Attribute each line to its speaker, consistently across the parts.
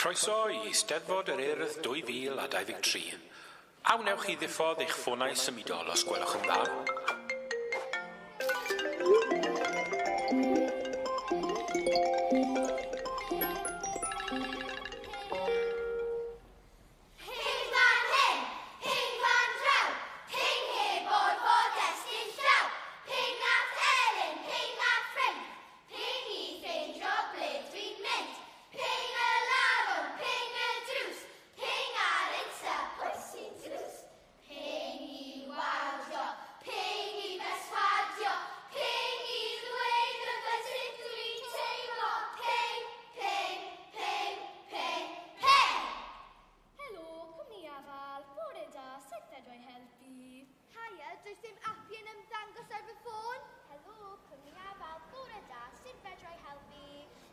Speaker 1: Croeso i Eisteddfod yr Urdd 2023. Awnewch i ddiffodd eich ffonau symudol os gwelwch yn dda.
Speaker 2: Does dim api yn ymddangos ar fy ffôn? Helo, cwmni afal, bore da, sut fedra i helpu?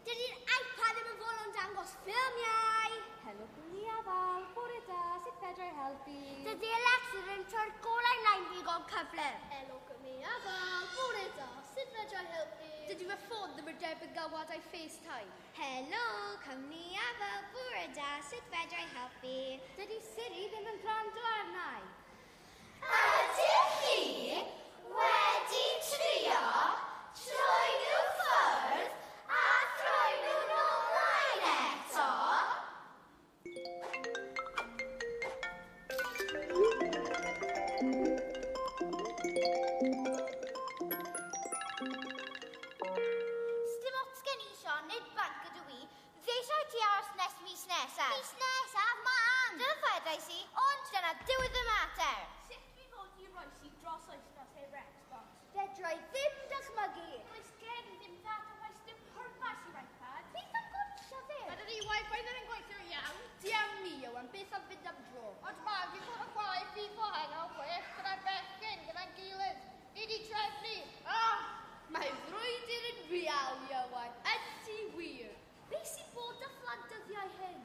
Speaker 2: Dydy'r iPad ddim yn fod yn dangos ffilmiau. Helo, cwmni afal, bore da, sut fedra i helpu? Dydy Alexa yn troi'r golau nain ddigon cyflym. Helo, cwmni afal, bore da, sut fedra i helpu? Dydy fy ffôn ddim yn derbyn galwadau FaceTime. Helo, cwmni afal, bore da, sut fedra i helpu? Dydy Siri ddim yn gwrando arnau. Ydych chi wedi trio troi nhw ffwrdd a throi nhw'n ymlaen eto? Sdim ots gen i Sion, nid banc ydw i. Fe eisiau ti aros nes mis nesaf. Mis nesaf, mam! Dyna ffedais i, ond dyna diwedd y mater. Roesi dros oesnos heb Xbox. Fedra i ddim dychmygu. Does gen ddim ddata, oes dim pwrpas i'r iPad. Beth am gonsio ddim? Mae dydi Wi-Fi ddim yn gweithio iawn. Diam ni, Iwan, beth am fynd am dro? Ond ma, fi fod yn chwarae FIFA heno, chwech gyda'r bechgyn, gyda'n gilydd. Ni di trefnu. Mae frwydr yn real, Iwan. Ydy wir. Beth sy'n bod y fflan dyddiau hyn?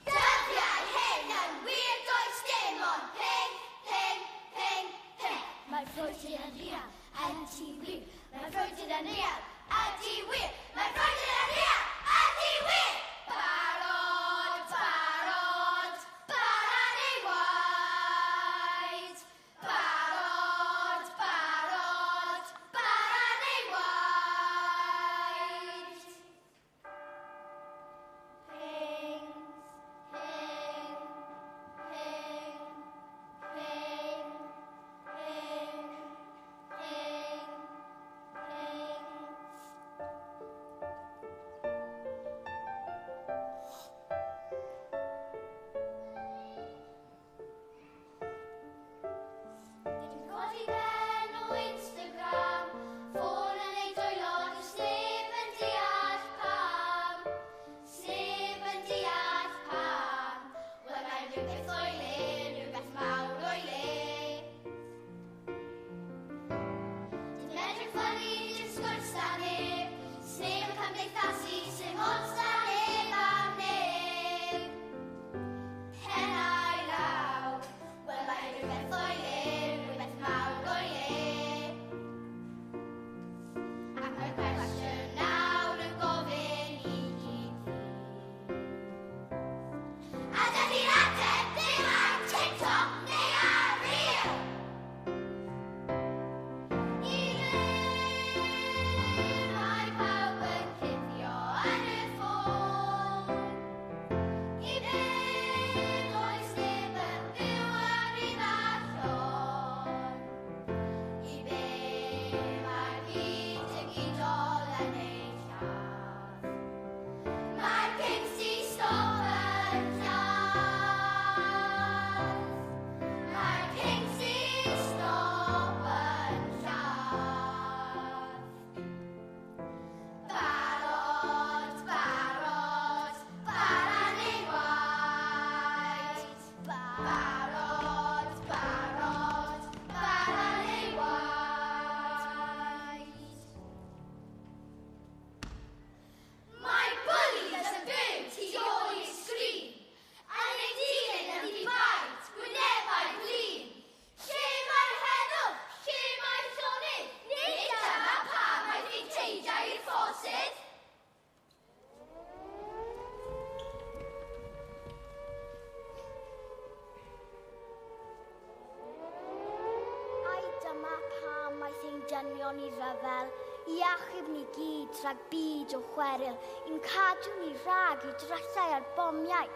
Speaker 2: Dyddiau hyn yn wir does dim ond ping, ping, ping, ping. Mae frwydr yn real, ydy wir. Mae frwydr yn real, ydy wir. Mae frwydr yn real, ydy wir. Barod, barod, bara neu waed. Barod, barod, bara neu waed. straeon i ryfel, i achub ni gyd rhag byd o chweryl, i'n cadw ni rhag i drysau ar bomiau,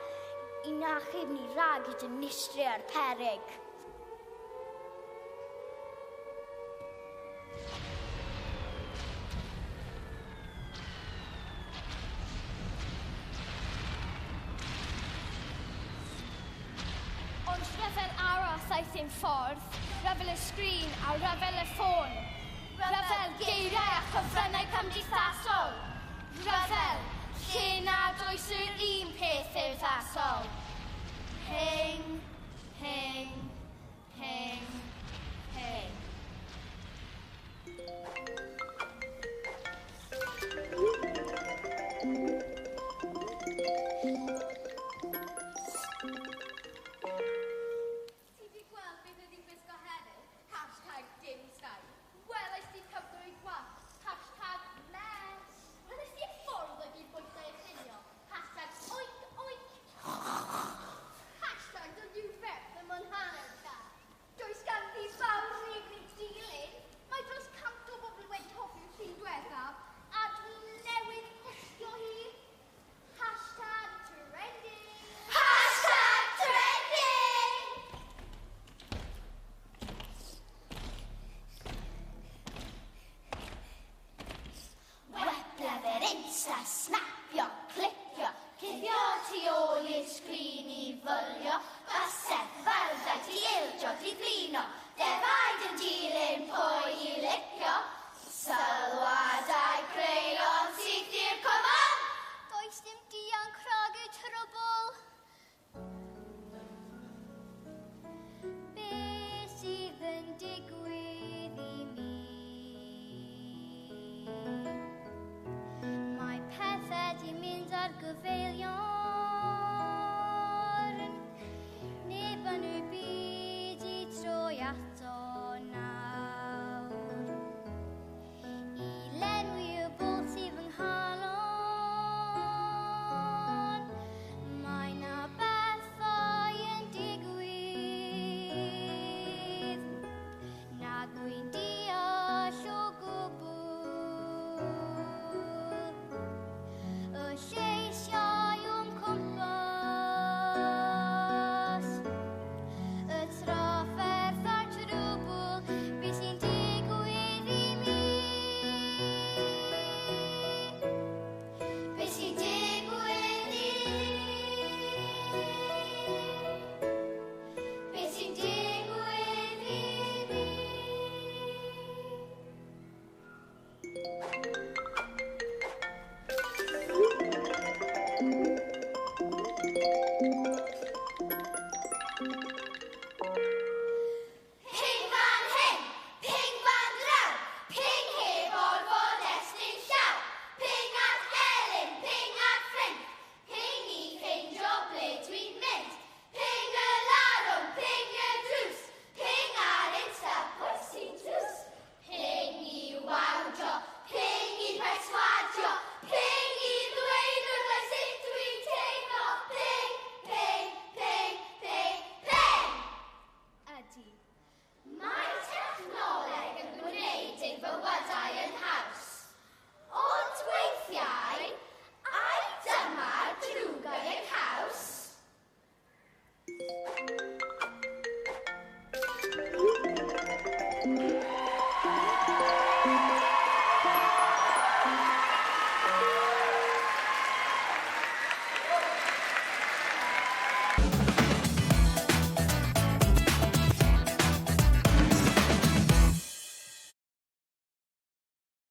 Speaker 2: i'n achub ni rhag i dynistru ar peryg.
Speaker 3: Ond ryfel aros aeth ein ffordd, ryfel y sgrin a ryfel y ffôn. Ryfel geiriau a chyfrynnau cymdeithasol. Ryfel lle nad oes yr un peth urddasol. Hing, hing, hing, hing.
Speaker 2: Snapio, clicio, cuddio tu ôl i'r sgrin i fylio, bysedd farddau ti ildio di flino, defaid yn dilyn pwy i licio, sylwadau creion sydd i'r cofan. Does dim dian crog eu trybo